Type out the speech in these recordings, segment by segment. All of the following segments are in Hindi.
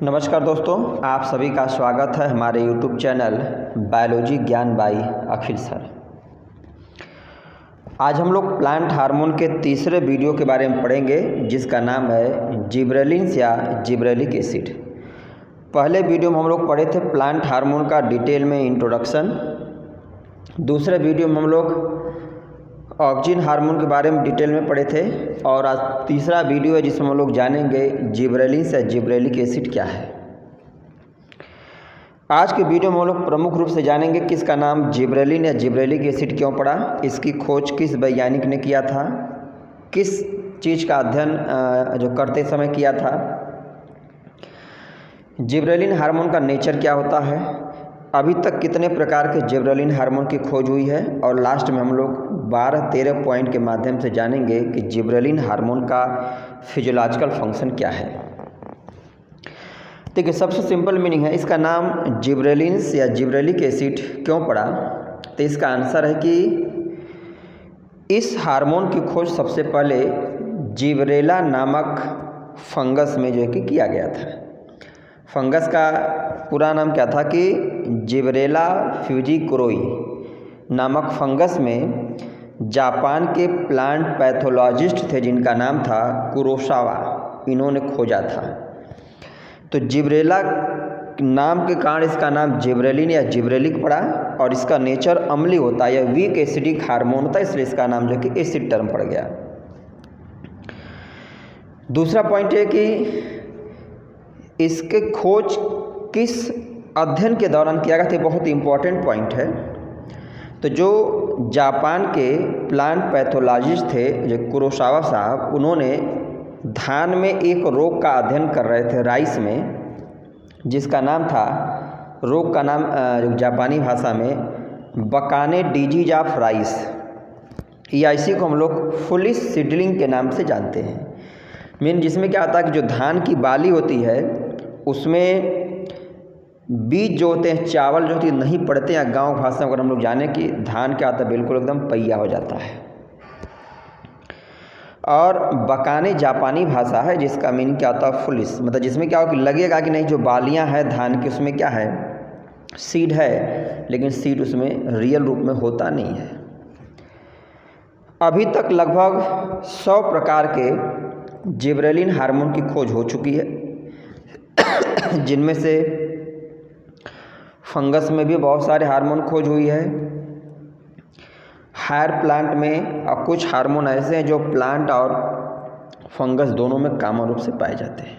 नमस्कार दोस्तों, आप सभी का स्वागत है हमारे YouTube चैनल बायोलॉजी ज्ञान बाई अखिल सर। आज हम लोग प्लांट हार्मोन के तीसरे वीडियो के बारे में पढ़ेंगे जिसका नाम है जिबरेलिन्स या जिब्रेलिक एसिड। पहले वीडियो में हम लोग पढ़े थे प्लांट हार्मोन का डिटेल में इंट्रोडक्शन। दूसरे वीडियो में हम लोग ऑक्सिन हार्मोन के बारे में डिटेल में पढ़े थे और आज तीसरा वीडियो है जिसमें हम लोग जानेंगे जिब्रेलिन्स या जिब्रेलिक एसिड क्या है। आज के वीडियो में हम लोग प्रमुख रूप से जानेंगे कि इसका नाम जिब्रेलिन या जिब्रेलिक एसिड क्यों पड़ा, इसकी खोज किस वैज्ञानिक ने किया था, किस चीज़ का अध्ययन जो करते समय किया था, जिब्रेलिन हार्मोन का नेचर क्या होता है, अभी तक कितने प्रकार के जिब्रेलिन हार्मोन की खोज हुई है और लास्ट में हम लोग 12-13 पॉइंट के माध्यम से जानेंगे कि जिब्रेलिन हार्मोन का फिजियोलॉजिकल फंक्शन क्या है। देखिए, सबसे सिंपल मीनिंग है इसका नाम जिब्रेलिन्स या जिब्रेलिक एसिड क्यों पड़ा, तो इसका आंसर है कि इस हार्मोन की खोज सबसे पहले जिब्रेला नामक फंगस में जो है कि किया गया था। फंगस का पूरा नाम क्या था कि जिब्रेला फ्यूजिकुरोई नामक फंगस में जापान के प्लांट पैथोलॉजिस्ट थे जिनका नाम था कुरोसावा, इन्होंने खोजा था। तो जिब्रेला नाम के कारण इसका नाम जिब्रेलिन या जिब्रेलिक पड़ा और इसका नेचर अम्लीय होता है या वीक एसिडिक हार्मोन होता है, इसलिए इसका नाम जो कि एसिड टर्म पड़ गया। दूसरा पॉइंट है कि इसके खोज किस अध्ययन के दौरान किया गया था, बहुत इंपॉर्टेंट पॉइंट है। तो जो जापान के प्लांट पैथोलॉजिस्ट थे जो कुरोसावा साहब, उन्होंने धान में एक रोग का अध्ययन कर रहे थे राइस में, जिसका नाम था, रोग का नाम जो जापानी भाषा में बकाने डिजीज ऑफ राइस, या इसी को हम लोग फुलिश सीडलिंग के नाम से जानते हैं। मीन जिसमें क्या होता है कि जो धान की बाली होती है उसमें बीज जो होते हैं, चावल जो होती है नहीं पड़ते हैं। गांव भाषा में अगर हम लोग जाने कि धान क्या होता है, बिल्कुल एकदम पहिया हो जाता है। और बकाने जापानी भाषा है जिसका मीनिंग क्या होता है फुलिश, मतलब जिसमें क्या हो कि लगेगा कि नहीं जो बालियां हैं धान की उसमें क्या है, सीड है, लेकिन सीड उसमें रियल रूप में होता नहीं है। अभी तक लगभग 100 प्रकार के जिब्रेलिन हार्मोन की खोज हो चुकी है जिनमें से फंगस में भी बहुत सारे हार्मोन खोज हुई है। हायर प्लांट में और कुछ हार्मोन ऐसे हैं जो प्लांट और फंगस दोनों में कॉमन रूप से पाए जाते हैं।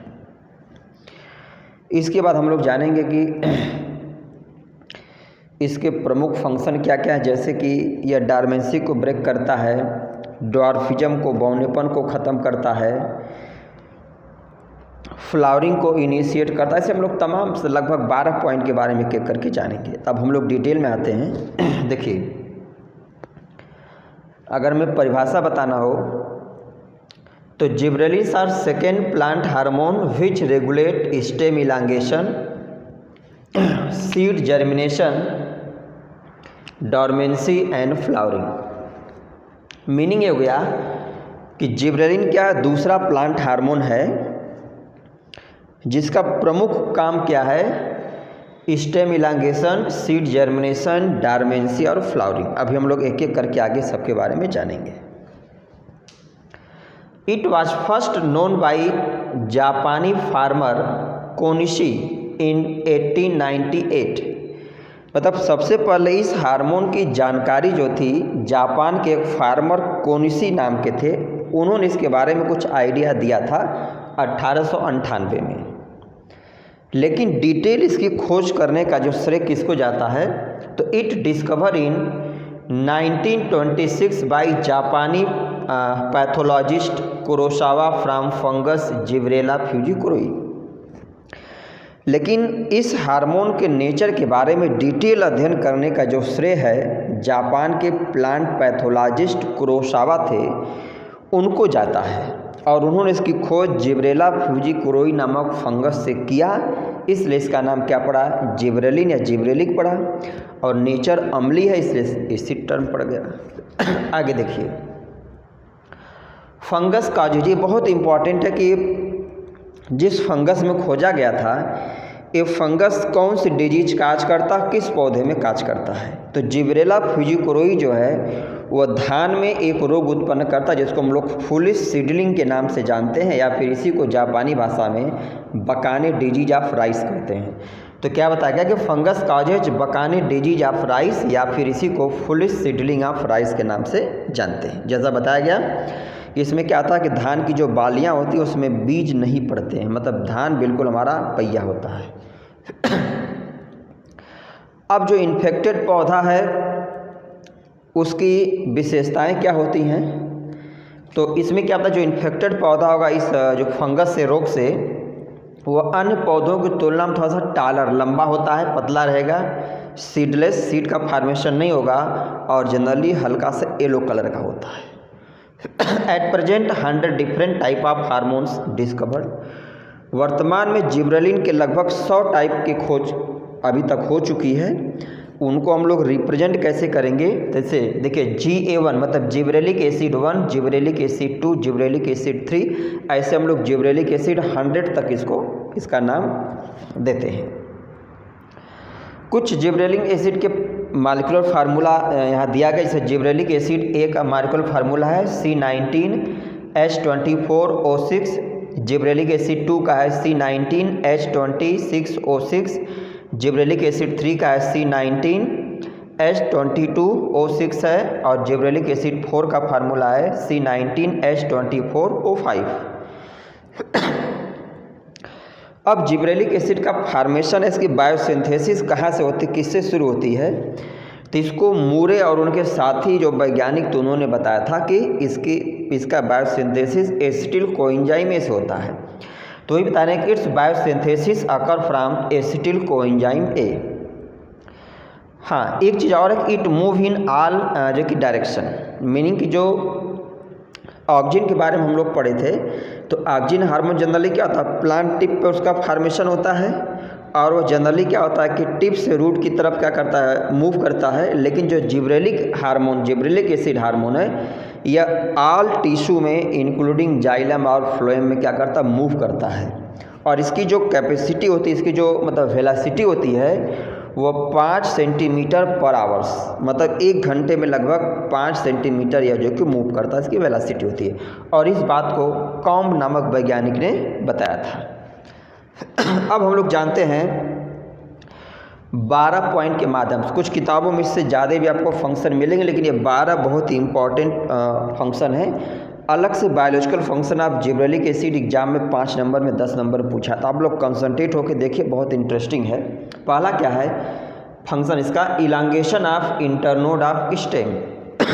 इसके बाद हम लोग जानेंगे कि इसके प्रमुख फंक्शन क्या क्या है, जैसे कि यह डॉर्मेंसी को ब्रेक करता है, ड्वार्फिज्म को, बौनेपन को ख़त्म करता है, फ्लावरिंग को इनिशिएट करता है। ऐसे हम लोग तमाम लगभग 12 पॉइंट के बारे में एक एक करके जानेंगे। अब हम लोग डिटेल में आते हैं। देखिए, अगर मैं परिभाषा बताना हो तो gibberellins are second plant hormone which regulate stem elongation, seed germination, dormancy and flowering. Meaning ये हो गया कि जिब्रेलिन क्या दूसरा प्लांट हार्मोन है जिसका प्रमुख काम क्या है, stem elongation, seed germination, dormancy और फ्लावरिंग। अभी हम लोग एक एक करके आगे सबके बारे में जानेंगे। It was first known by जापानी फार्मर कोनिशी इन 1898। मतलब सबसे पहले इस हार्मोन की जानकारी जो थी जापान के एक फार्मर कोनिशी नाम के थे, उन्होंने इसके बारे में कुछ आइडिया दिया था 1898 में। लेकिन डिटेल इसकी खोज करने का जो श्रेय किसको जाता है, तो इट डिस्कवर इन 1926 बाई जापानी pathologist Kurosawa from fungus Gibberella fujikuroi. लेकिन इस हार्मोन के नेचर के बारे में डिटेल अध्ययन करने का जो श्रेय है जापान के प्लांट पैथोलॉजिस्ट कुरोसावा थे, उनको जाता है और उन्होंने इसकी खोज जिब्रेला फ्यूजिकुरोई नामक फंगस से किया, इसलिए इसका नाम क्या पड़ा, जिब्रेलिन या जिब्रेलिक पड़ा। और नेचर अम्लीय है इसलिए एसिड टर्म पड़ गया। आगे देखिए, फंगस का जो बहुत इंपॉर्टेंट है कि जिस फंगस में खोजा गया था, ये फंगस कौन सी डिजीज काज करता, किस पौधे में काज करता है। तो जिब्रेला फ्यूजिकोरोई जो है वह धान में एक रोग उत्पन्न करता है जिसको हम लोग फुलिश सीडलिंग के नाम से जानते हैं, या फिर इसी को जापानी भाषा में बकाने डिजीज ऑफ राइस कहते हैं। तो क्या बताया गया कि fungus causes bakanae disease of rice, या फिर इसी को फुलिश सीडलिंग ऑफ राइस के नाम से जानते हैं। जैसा बताया गया इसमें क्या था कि धान की जो बालियां होती हैं उसमें बीज नहीं पड़ते हैं, मतलब धान बिल्कुल हमारा पहिया होता है। अब जो इन्फेक्टेड पौधा है उसकी विशेषताएं क्या होती हैं, तो इसमें क्या होता है, जो इन्फेक्टेड पौधा होगा इस जो फंगस से रोग से, वह अन्य पौधों की तुलना में थोड़ा सा टालर लंबा होता है, पतला रहेगा, सीडलेस, सीड का फॉर्मेशन नहीं होगा, और जनरली हल्का सा येलो कलर का होता है। At present 100 different type of hormones discovered. वर्तमान में जिब्रेलिन के लगभग 100 टाइप की खोज अभी तक हो चुकी है। उनको हम लोग रिप्रेजेंट कैसे करेंगे, जैसे देखिए GA1 मतलब gibberellic acid 1, gibberellic acid 2, gibberellic acid 3, ऐसे हम लोग जिब्रेलिक एसिड 100 तक इसका नाम देते हैं। कुछ जिब्रेलिक एसिड के मॉलिक्यूलर फार्मूला यहाँ दिया गया, जैसे जिब्रेलिक एसिड ए का मॉलिक्यूलर फार्मूला है C19H24O6, जिब्रेलिक एसिड 2 का है C19H26O6, जिब्रेलिक एसिड 3 का है C19H22O6 है, और जिब्रेलिक एसिड 4 का फार्मूला है C19H24O5। अब जिब्रेलिक एसिड का फार्मेशन है, इसकी बायोसिंथेसिस कहाँ से होती है, किससे शुरू होती है, तो इसको मूरे और उनके साथी जो वैज्ञानिक तो उन्होंने बताया था कि इसका बायोसिंथेसिस एसिटिल कोएंजाइम से होता है। तो ये बता रहे हैं कि it's biosynthesis occur from acetyl coenzyme A. हाँ, एक चीज़ और है कि इट मूव इन ऑल जो कि डायरेक्शन, मीनिंग कि जो ऑक्सीजन के बारे में हम लोग पढ़े थे, तो ऑक्सीजन हार्मोन जनरली क्या होता है, प्लांट टिप पे उसका फॉर्मेशन होता है, और वो जनरली क्या होता है कि टिप से रूट की तरफ क्या करता है, मूव करता है। लेकिन जो gibberellic hormone, gibberellic acid hormone है, यह ऑल टिश्यू में इंक्लूडिंग जाइलम और फ्लोएम में क्या करता है, मूव करता है। और इसकी जो कैपेसिटी होती है, इसकी जो मतलब वेलोसिटी होती है, वो 5 सेंटीमीटर पर आवर्स, मतलब 1 घंटे में लगभग 5 सेंटीमीटर या जो कि मूव करता है, इसकी वेलोसिटी होती है। और इस बात को कॉम्ब नामक वैज्ञानिक ने बताया था। अब हम लोग जानते हैं 12 पॉइंट के माध्यम से, कुछ किताबों में इससे ज़्यादा भी आपको फंक्शन मिलेंगे, लेकिन ये 12 बहुत ही इंपॉर्टेंट फंक्शन है। अलग से बायोलॉजिकल फंक्शन आप जिब्रेलिक एसिड एग्जाम में 5 नंबर में 10 नंबर पूछा, तो आप लोग कंसंट्रेट होकर देखिए, बहुत इंटरेस्टिंग है। पहला क्या है फंक्शन इसका, elongation of internode of stem,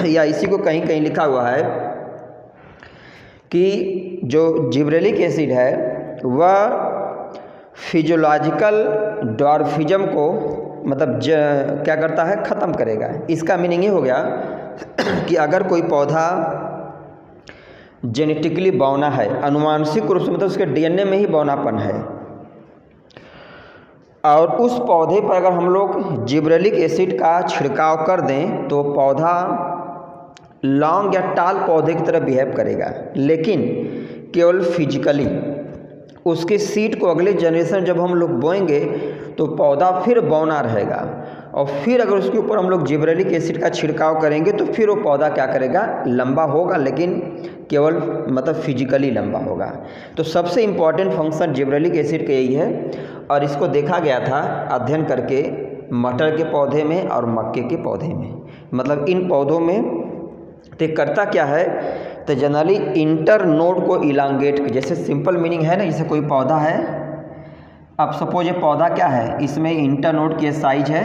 या इसी को कहीं कहीं लिखा हुआ है कि जो जिब्रेलिक एसिड है वह फिजियोलॉजिकल डॉर्फिज्म को मतलब क्या करता है, ख़त्म करेगा। इसका मीनिंग ये हो गया कि अगर कोई पौधा जेनेटिकली बौना है, अनुवांशिक रूप से मतलब उसके DNA में ही बौनापन है, और उस पौधे पर अगर हम लोग जिब्रेलिक एसिड का छिड़काव कर दें तो पौधा लॉन्ग या टाल पौधे की तरह बिहेव करेगा, लेकिन केवल फिजिकली। उसके सीड को अगले जनरेशन जब हम लोग बोएंगे तो पौधा फिर बौना रहेगा, और फिर अगर उसके ऊपर हम लोग जिब्रेलिक एसिड का छिड़काव करेंगे तो फिर वो पौधा क्या करेगा, लंबा होगा, लेकिन केवल मतलब फिजिकली लंबा होगा। तो सबसे इम्पॉर्टेंट फंक्शन जिब्रेलिक एसिड का यही है, और इसको देखा गया था अध्ययन करके मटर के पौधे में और मक्के के पौधे में। मतलब इन पौधों में तो करता क्या है, तो जनरली इंटर नोड को इलांगेट, जैसे सिंपल मीनिंग है ना, जैसे कोई पौधा है, अब सपोज ये पौधा क्या है, इसमें इंटर नोड की साइज है,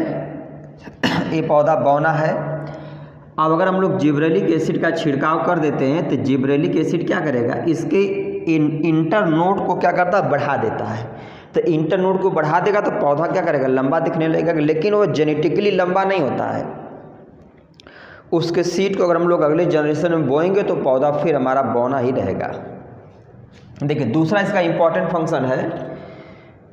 ये पौधा बौना है। अब अगर हम लोग जिब्रेलिक एसिड का छिड़काव कर देते हैं तो जिब्रेलिक एसिड क्या करेगा, इसके इंटर नोड को क्या करता है, बढ़ा देता है। तो इंटर नोड को बढ़ा देगा तो पौधा क्या करेगा, लंबा दिखने लगेगा, लेकिन वो जेनेटिकली लंबा नहीं होता है। उसके सीड को अगर हम लोग अगले जनरेशन में बोएंगे तो पौधा फिर हमारा बौना ही रहेगा। देखिए दूसरा इसका इम्पॉर्टेंट फंक्शन है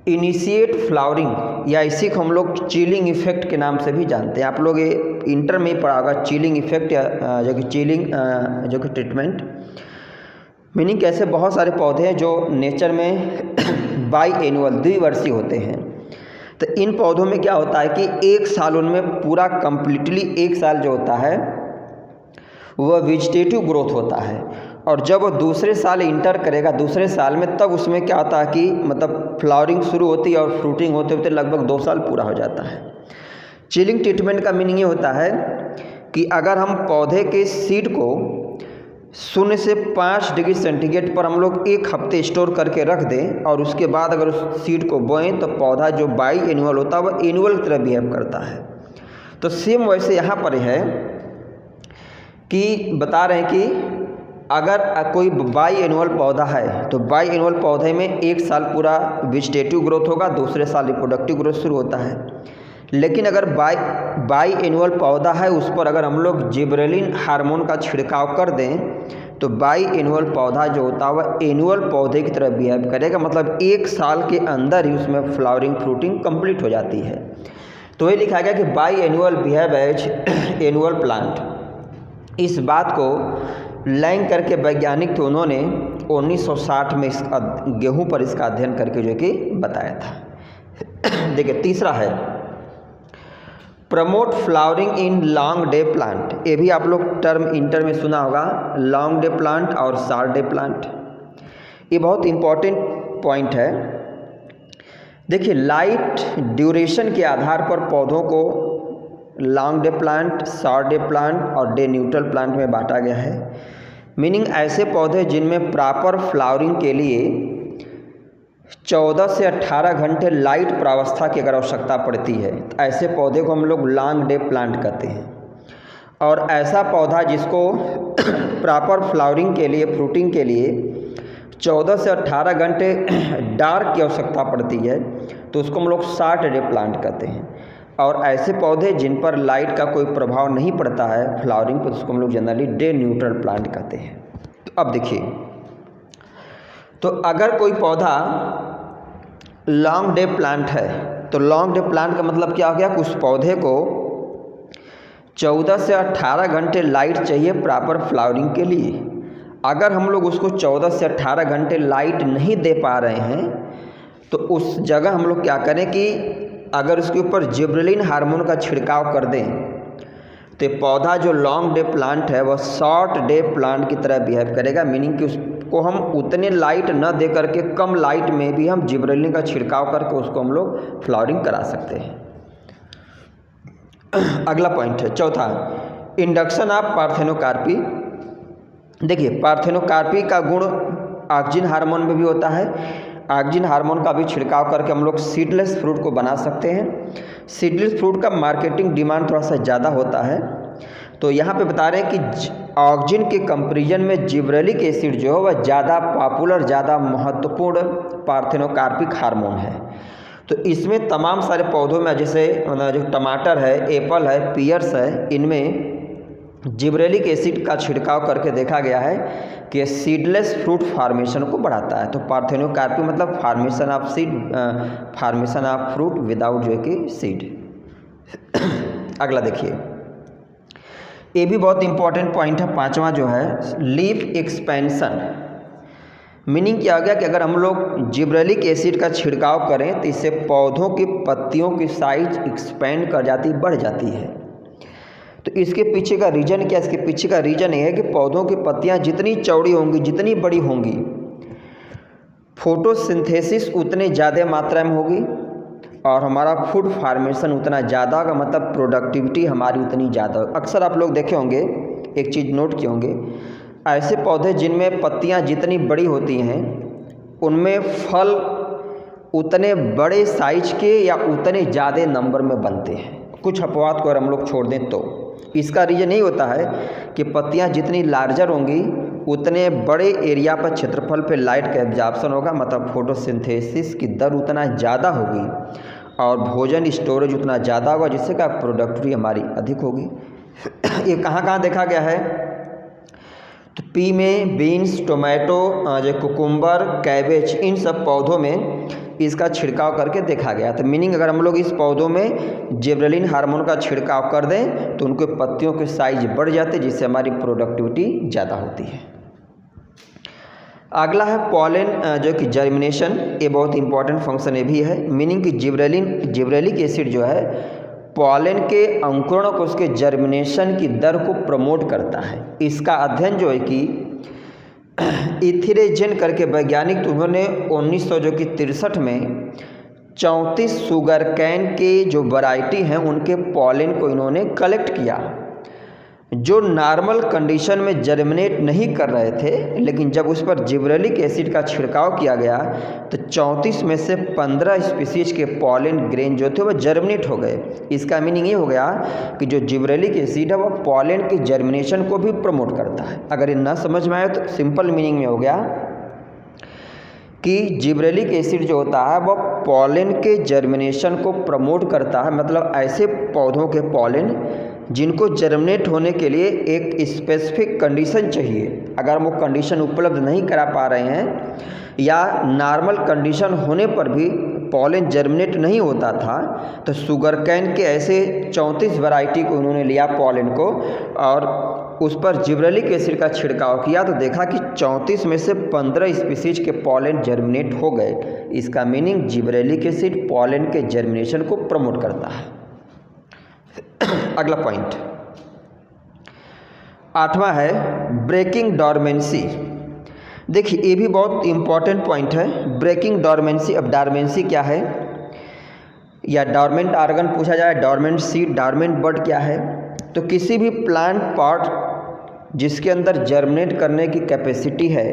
इनिशिएट फ्लावरिंग, या इसी को हम लोग चिलिंग इफेक्ट के नाम से भी जानते हैं। आप लोग ये इंटर में ही पढ़ा होगा चिलिंग इफेक्ट, या जो कि चिलिंग जो कि ट्रीटमेंट। मीनिंग कैसे बहुत सारे पौधे हैं जो नेचर में बाई एनुअल द्विवर्षीय होते हैं। तो इन पौधों में क्या होता है कि एक साल उनमें पूरा कंप्लीटली एक साल जो होता है वह वेजिटेटिव ग्रोथ होता है, और जब वो दूसरे साल इंटर करेगा दूसरे साल में, तब उसमें क्या होता है कि मतलब फ्लावरिंग शुरू होती है और फ्रूटिंग होते होते लगभग 2 साल पूरा हो जाता है। चिलिंग ट्रीटमेंट का मीनिंग ये होता है कि अगर हम पौधे के सीड को 0 से 5 डिग्री सेंटीग्रेड पर हम लोग 1 हफ्ते स्टोर करके रख दें और उसके बाद अगर उस सीड को बोएं तो पौधा जो बाई एनुअल होता है वह एनुअल की तरह बिहेव करता है। तो सेम वैसे यहाँ पर है कि बता रहे हैं कि अगर कोई बाई एनुअल पौधा है तो बाई एनुअल पौधे में एक साल पूरा वेजिटेटिव ग्रोथ होगा, दूसरे साल रिप्रोडक्टिव ग्रोथ शुरू होता है। लेकिन अगर बाई एनुअल पौधा है उस पर अगर हम लोग जिबरेलिन हार्मोन का छिड़काव कर दें तो बाई एनुअल पौधा जो होता है वह एनुअल पौधे की तरह बिहेव करेगा, मतलब एक साल के अंदर ही उसमें फ्लावरिंग फ्रूटिंग कंप्लीट हो जाती है। तो ये लिखा गया कि biannual behave as annual plant. इस बात को लैंग करके वैज्ञानिक थे, उन्होंने 1960 में इस गेहूं पर इसका अध्ययन करके जो कि बताया था। देखिए तीसरा है promote flowering in long day plant. ये भी आप लोग टर्म इंटर में सुना होगा, लॉन्ग डे प्लांट और शॉर्ट डे प्लांट। ये बहुत इम्पॉर्टेंट पॉइंट है। देखिए लाइट ड्यूरेशन के आधार पर पौधों को long day plant, short day plant और डे न्यूट्रल प्लांट में बांटा गया है। मीनिंग ऐसे पौधे जिनमें प्रॉपर फ्लावरिंग के लिए 14 से 18 घंटे लाइट प्रावस्था की अगर आवश्यकता पड़ती है तो ऐसे पौधे को हम लोग लॉन्ग डे प्लांट कहते हैं। और ऐसा पौधा जिसको प्रॉपर फ्लावरिंग के लिए, फ्रूटिंग के लिए 14 से 18 घंटे डार्क की आवश्यकता पड़ती है तो उसको हम लोग शॉर्ट डे प्लांट कहते हैं। और ऐसे पौधे जिन पर लाइट का कोई प्रभाव नहीं पड़ता है फ्लावरिंग पर, उसको हम लोग जनरली डे न्यूट्रल प्लांट कहते हैं। तो अब देखिए, तो अगर कोई पौधा लॉन्ग डे प्लांट है तो लॉन्ग डे प्लांट का मतलब क्या हो गया कि उस पौधे को 14 से 18 घंटे लाइट चाहिए प्रॉपर फ्लावरिंग के लिए। अगर हम लोग उसको 14 से 18 घंटे लाइट नहीं दे पा रहे हैं तो उस जगह हम लोग क्या करें कि अगर उसके ऊपर जिबरेलिन हार्मोन का छिड़काव कर दें तो पौधा जो लॉन्ग डे प्लांट है वह शॉर्ट डे प्लांट की तरह बिहेव करेगा। मीनिंग कि उसको हम उतने लाइट न दे करके कम लाइट में भी हम जिबरेलिन का छिड़काव करके उसको हम लोग फ्लावरिंग करा सकते हैं। अगला पॉइंट है चौथा, इंडक्शन ऑफ पार्थेनोकार्पी। देखिए पार्थेनोकार्पी का गुण ऑक्सिन हार्मोन में भी होता है। ऑक्सिन हार्मोन का भी छिड़काव करके हम लोग सीडलेस फ्रूट को बना सकते हैं। सीडलेस फ्रूट का मार्केटिंग डिमांड थोड़ा सा ज़्यादा होता है। तो यहाँ पे बता रहे हैं कि ऑक्सिन के कंपैरिजन में जिब्रेलिक एसिड जो है वह ज़्यादा पॉपुलर, ज़्यादा महत्वपूर्ण पार्थेनोकार्पिक हार्मोन है। तो इसमें तमाम सारे पौधों में जैसे जो टमाटर है, एप्पल है, पियर्स है, इनमें जिब्रेलिक एसिड का छिड़काव करके देखा गया है कि सीडलेस फ्रूट फार्मेशन को बढ़ाता है। तो पार्थेनोकार्पी मतलब formation of seed, formation of fruit without जो है कि सीड। अगला देखिए, ये भी बहुत इंपॉर्टेंट पॉइंट है, पांचवा जो है लीफ एक्सपेंशन। मीनिंग क्या हो गया कि अगर हम लोग जिब्रेलिक एसिड का छिड़काव करें तो इससे पौधों की पत्तियों की साइज एक्सपेंड कर जाती, बढ़ जाती है। तो इसके पीछे का रीज़न क्या है? इसके पीछे का रीज़न ये है कि पौधों की पत्तियां जितनी चौड़ी होंगी, जितनी बड़ी होंगी, फोटोसिंथेसिस उतने ज़्यादा मात्रा में होगी और हमारा फूड फार्मेशन उतना ज़्यादा होगा, मतलब प्रोडक्टिविटी हमारी उतनी ज़्यादा होगी। अक्सर आप लोग देखे होंगे, एक चीज़ नोट किए होंगे, ऐसे पौधे जिनमें पत्तियां जितनी बड़ी होती हैं उनमें फल उतने बड़े साइज के या उतने ज़्यादा नंबर में बनते हैं। कुछ अपवाद को अगर हम लोग छोड़ दें तो इसका रीज़न यही होता है कि पत्तियां जितनी लार्जर होंगी उतने बड़े एरिया पर, क्षेत्रफल पे लाइट का एब्जॉर्प्शन होगा, मतलब फोटोसिंथेसिस की दर उतना ज़्यादा होगी और भोजन स्टोरेज उतना ज़्यादा होगा, जिससे का प्रोडक्टिविटी हमारी अधिक होगी। ये कहाँ कहाँ देखा गया है? तो पी में बीन्स, टोमेटो, जो कुकुम्बर, कैबेज, इन सब पौधों में इसका छिड़काव करके देखा गया। तो मीनिंग अगर हम लोग इस पौधों में जिब्रेलिन हार्मोन का छिड़काव कर दें तो उनके पत्तियों के साइज बढ़ जाते, जिससे हमारी प्रोडक्टिविटी ज़्यादा होती है। अगला है पॉलन जो कि जर्मिनेशन, ये बहुत इंपॉर्टेंट फंक्शन ये भी है। मीनिंग कि जिब्रेलिक एसिड जो है पॉलन के अंकुरण को उसके जर्मिनेशन की दर को प्रमोट करता है। इसका अध्ययन जो है कि इथिरेजेन करके वैज्ञानिक, तो उन्होंने 1963 में 34 शुगर कैन के जो वैरायटी हैं उनके पॉलन को इन्होंने कलेक्ट किया, जो नॉर्मल कंडीशन में जर्मिनेट नहीं कर रहे थे, लेकिन जब उस पर जिब्रेलिक एसिड का छिड़काव किया गया तो 34 में से 15 स्पीसीज के पॉलन ग्रेन जो थे वो जर्मिनेट हो गए। इसका मीनिंग ये हो गया कि जो जिब्रेलिक एसिड है वो पॉलन के जर्मिनेशन को भी प्रमोट करता है। अगर ये ना समझ में आए तो सिंपल मीनिंग में हो गया कि जिब्रेलिक एसिड जो होता है वो पॉलन के जर्मिनेशन को प्रमोट करता है। मतलब ऐसे पौधों के पॉलन जिनको जर्मिनेट होने के लिए एक स्पेसिफिक कंडीशन चाहिए, अगर वो कंडीशन उपलब्ध नहीं करा पा रहे हैं या नॉर्मल कंडीशन होने पर भी पॉलन जर्मिनेट नहीं होता था, तो शुगर कैन के ऐसे 34 वैरायटी को उन्होंने लिया पॉलन को और उस पर जिब्रेलिक एसिड का छिड़काव किया तो देखा कि 34 में से 15 स्पीसीज के पॉलन जर्मिनेट हो गए। इसका मीनिंग जिब्रेलिक एसिड पॉलन के जर्मिनेशन को प्रमोट करता है। अगला पॉइंट 8वां है ब्रेकिंग डॉर्मेंसी। देखिए ये भी बहुत इंपॉर्टेंट पॉइंट है, ब्रेकिंग डॉर्मेंसी। अब डॉर्मेंसी क्या है या डॉर्मेंट आर्गन पूछा जाए, डॉर्मेंट सीड, डॉर्मेंट बड क्या है, तो किसी भी प्लांट पार्ट जिसके अंदर जर्मिनेट करने की कैपेसिटी है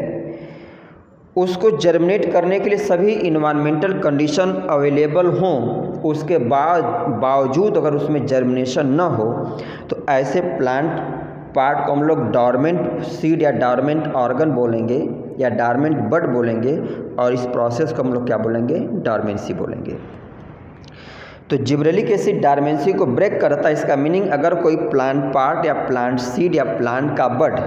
उसको जर्मिनेट करने के लिए सभी इन्वायरमेंटल कंडीशन अवेलेबल हों, उसके बावजूद अगर उसमें जर्मिनेशन न हो तो ऐसे प्लांट पार्ट को हम लोग डॉर्मेंट सीड या डॉर्मेंट ऑर्गन बोलेंगे या डॉर्मेंट बड बोलेंगे, और इस प्रोसेस को हम लोग क्या बोलेंगे, डॉर्मेंसी बोलेंगे। तो जिब्रेलिक एसिड डॉर्मेंसी को ब्रेक करता है। इसका मीनिंग अगर कोई प्लांट पार्ट या प्लांट सीड या प्लांट का बड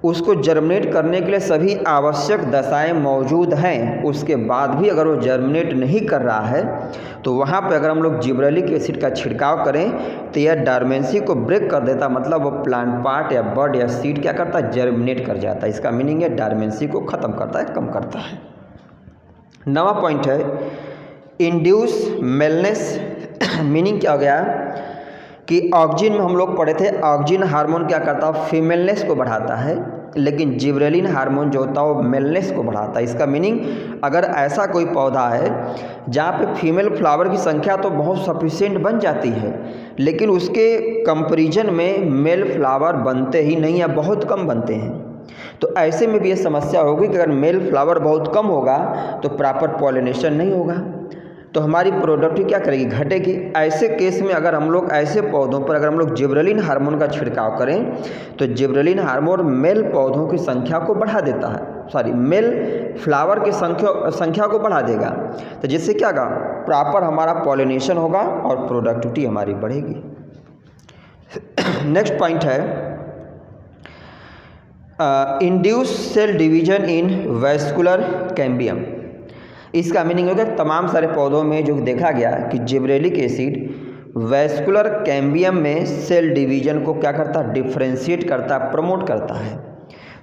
उसको जर्मिनेट करने के लिए सभी आवश्यक दशाएं मौजूद हैं, उसके बाद भी अगर वो जर्मिनेट नहीं कर रहा है तो वहाँ पे अगर हम लोग जिब्रेलिक एसिड का छिड़काव करें तो यह डॉर्मेंसी को ब्रेक कर देता। मतलब वो प्लांट पार्ट या बड या सीड क्या करता है, जर्मिनेट कर जाता है। इसका मीनिंग है डॉर्मेंसी को ख़त्म करता है, कम करता है। 9वां पॉइंट है इंड्यूस मेलनेस। मीनिंग क्या हो गया कि ऑक्जिन में हम लोग पढ़े थे, ऑक्जिन हार्मोन क्या करता है, फीमेलनेस को बढ़ाता है, लेकिन जिब्रेलिन हार्मोन जो होता है वो मेलनेस को बढ़ाता है। इसका मीनिंग अगर ऐसा कोई पौधा है जहाँ पे फीमेल फ्लावर की संख्या तो बहुत सफिशिएंट बन जाती है, लेकिन उसके कंपैरिजन में मेल फ्लावर बनते ही नहीं या बहुत कम बनते हैं, तो ऐसे में भी ये समस्या होगी कि अगर मेल फ्लावर बहुत कम होगा तो प्रॉपर पॉलिनेशन नहीं होगा, तो हमारी प्रोडक्टिविटी क्या करेगी, घटेगी। ऐसे केस में अगर हम लोग ऐसे पौधों पर अगर हम लोग जिब्रेलिन हार्मोन का छिड़काव करें तो जिब्रेलिन हार्मोन मेल पौधों की संख्या को बढ़ा देता है, मेल फ्लावर की संख्या को बढ़ा देगा, तो जिससे क्या होगा, प्रॉपर हमारा पॉलिनेशन होगा और प्रोडक्टिविटी हमारी बढ़ेगी। Next point is induce cell division in vascular cambium. इसका मीनिंग होगा तमाम सारे पौधों में जो देखा गया कि जिब्रेलिक एसिड वैस्कुलर कैम्बियम में सेल डिवीजन को क्या करता है, डिफ्रेंशिएट करता है, प्रमोट करता है।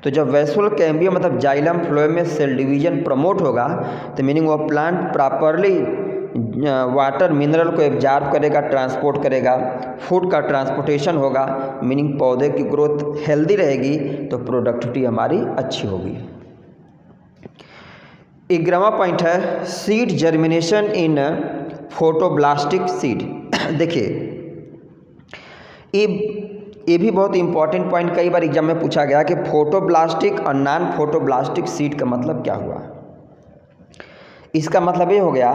तो जब वैस्कुलर कैम्बियम मतलब जाइलम फ्लोएम में सेल डिवीजन प्रमोट होगा तो मीनिंग वो प्लांट प्रॉपरली वाटर मिनरल को एब्जॉर्ब करेगा, ट्रांसपोर्ट करेगा, फूड का ट्रांसपोर्टेशन होगा, मीनिंग पौधे की ग्रोथ हेल्दी रहेगी तो प्रोडक्टिविटी हमारी अच्छी होगी। 11वां पॉइंट है सीड जर्मिनेशन इन फोटोब्लास्टिक सीड। देखिए ये भी बहुत इंपॉर्टेंट पॉइंट, कई बार एग्जाम में पूछा गया कि फोटोब्लास्टिक और नॉन फोटोब्लास्टिक सीड का मतलब क्या हुआ। इसका मतलब ये हो गया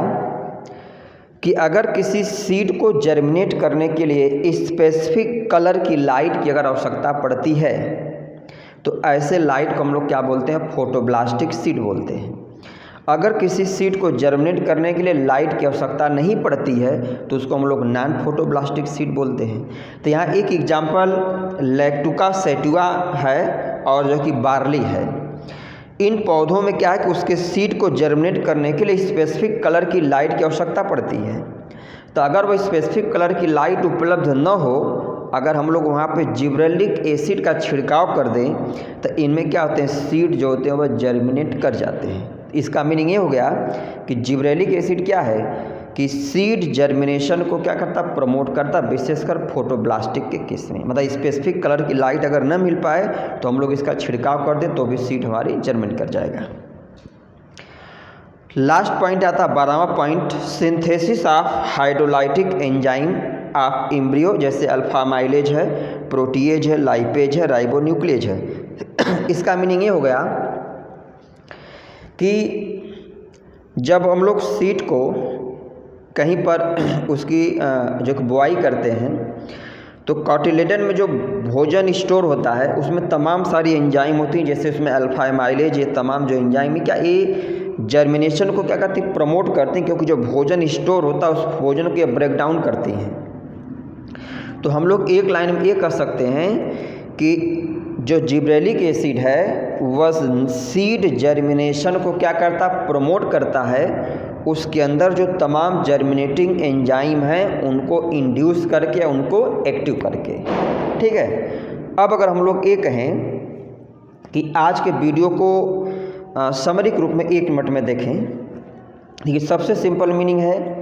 कि अगर किसी सीड को जर्मिनेट करने के लिए स्पेसिफिक कलर की लाइट की अगर आवश्यकता पड़ती है तो ऐसे लाइट को हम लोग क्या बोलते हैं, फोटोब्लास्टिक सीड बोलते हैं। अगर किसी सीड को जर्मिनेट करने के लिए लाइट की आवश्यकता नहीं पड़ती है तो उसको हम लोग नॉन फोटोब्लास्टिक सीड बोलते हैं। तो यहाँ एक एग्जाम्पल लैक्टुका सेटुआ है और जो कि बार्ली है। इन पौधों में क्या है कि उसके सीड को जर्मिनेट करने के लिए स्पेसिफिक कलर की लाइट की आवश्यकता पड़ती है। तो अगर वो स्पेसिफिक कलर की लाइट उपलब्ध न हो अगर हम लोग वहाँ पे जिब्रेलिक एसिड का छिड़काव कर दें तो इनमें क्या होते हैं, सीड जो होते हैं वह जर्मिनेट कर जाते हैं। इसका मीनिंग ये हो गया कि जिब्रेलिक एसिड क्या है कि सीड जर्मिनेशन को क्या करता, प्रमोट करता, विशेषकर फोटोब्लास्टिक के केस में। मतलब स्पेसिफिक कलर की लाइट अगर न मिल पाए तो हम लोग इसका छिड़काव कर दें तो भी सीड हमारी जर्मिनेट कर जाएगा। लास्ट पॉइंट आता है 12वां point, synthesis of hydrolytic enzyme of embryo, जैसे अल्फा माइलेज है, प्रोटीएज है, लाइपेज है, राइबोन्यूक्लियेज है। इसका मीनिंग ये हो गया कि जब हम लोग सीड को कहीं पर उसकी जो बुआई करते हैं तो कॉटिलेडन में जो भोजन स्टोर होता है उसमें तमाम सारी एंजाइम होती हैं, जैसे उसमें अल्फा माइलेज, ये तमाम जो एंजाइम है क्या ये जर्मिनेशन को क्या करती है, प्रमोट करती हैं, क्योंकि जो भोजन स्टोर होता है उस भोजन को ये ब्रेक डाउन करती हैं। तो हम लोग एक लाइन में ये कह सकते हैं कि जो जिब्रेलिक एसिड है वह सीड जर्मिनेशन को क्या करता, प्रमोट करता है, उसके अंदर जो तमाम जर्मिनेटिंग एंजाइम हैं उनको इंड्यूस करके, उनको एक्टिव करके। ठीक है, अब अगर हम लोग ये कहें कि आज के वीडियो को समरी के रूप में 1 मिनट में देखें, देखिए सबसे सिंपल मीनिंग है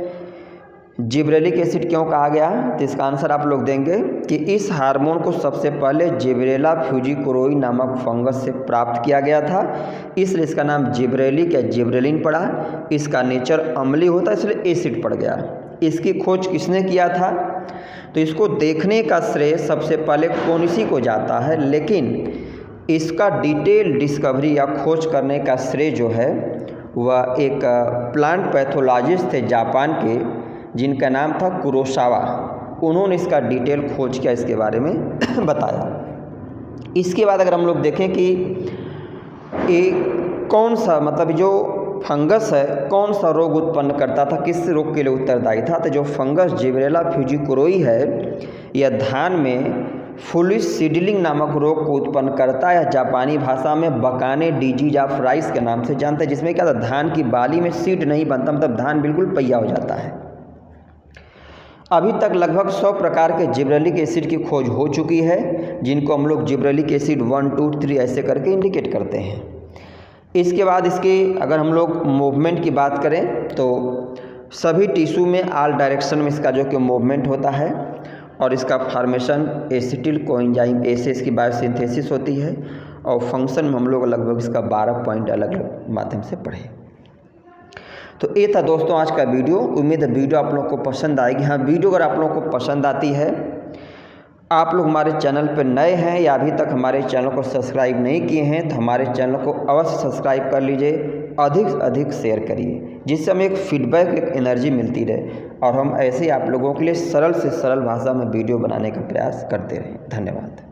जिब्रेलिक एसिड क्यों कहा गया, तो इसका आंसर आप लोग देंगे कि इस हार्मोन को सबसे पहले जिब्रेला फ्यूजिकोरोई नामक फंगस से प्राप्त किया गया था, इसलिए इसका नाम जिब्रेलिक या जिब्रेलिन पड़ा। इसका नेचर अम्लीय होता है इसलिए एसिड पड़ गया। इसकी खोज किसने किया था, तो इसको देखने का श्रेय सबसे पहले कोनिसी को जाता है, लेकिन इसका डिटेल डिस्कवरी या खोज करने का श्रेय जो है वह एक प्लांट पैथोलॉजिस्ट थे जापान के, जिनका नाम था कुरोसावा। उन्होंने इसका डिटेल खोज किया, इसके बारे में बताया। इसके बाद अगर हम लोग देखें कि एक कौन सा, मतलब जो फंगस है कौन सा रोग उत्पन्न करता था, किस रोग के लिए उत्तरदायी था, तो जो फंगस जिब्रेला फ्यूजिकोरोई है यह धान में फुलिश सीडलिंग नामक रोग को उत्पन्न करता है। जापानी भाषा में बकाने डिजीज ऑफ राइस के नाम से जानते हैं, जिसमें क्या था, धान की बाली में सीड नहीं बनता, मतलब धान बिल्कुल पहिया हो जाता है। अभी तक लगभग 100 प्रकार के जिब्रेलिक एसिड की खोज हो चुकी है, जिनको हम लोग जिब्रेलिक एसिड 1, 2, 3 ऐसे करके इंडिकेट करते हैं। इसके बाद इसके अगर हम लोग मूवमेंट की बात करें तो सभी टिश्यू में ऑल डायरेक्शन में इसका जो कि मूवमेंट होता है, और इसका फॉर्मेशन एसिटिल कोएंजाइम ए से इसकी बायोसिंथेसिस होती है, और फंक्शन में हम लोग लगभग इसका 12 पॉइंट अलग अलग माध्यम से पढ़े। तो ये था दोस्तों आज का वीडियो। उम्मीद है वीडियो आप लोगों को पसंद आएगी। हाँ, वीडियो अगर आप लोगों को पसंद आती है, आप लोग हमारे चैनल पर नए हैं या अभी तक हमारे चैनल को सब्सक्राइब नहीं किए हैं तो हमारे चैनल को अवश्य सब्सक्राइब कर लीजिए, अधिक से अधिक शेयर करिए, जिससे हमें एक फीडबैक, एक एनर्जी मिलती रहे और हम ऐसे ही आप लोगों के लिए सरल से सरल भाषा में वीडियो बनाने का प्रयास करते रहें। धन्यवाद।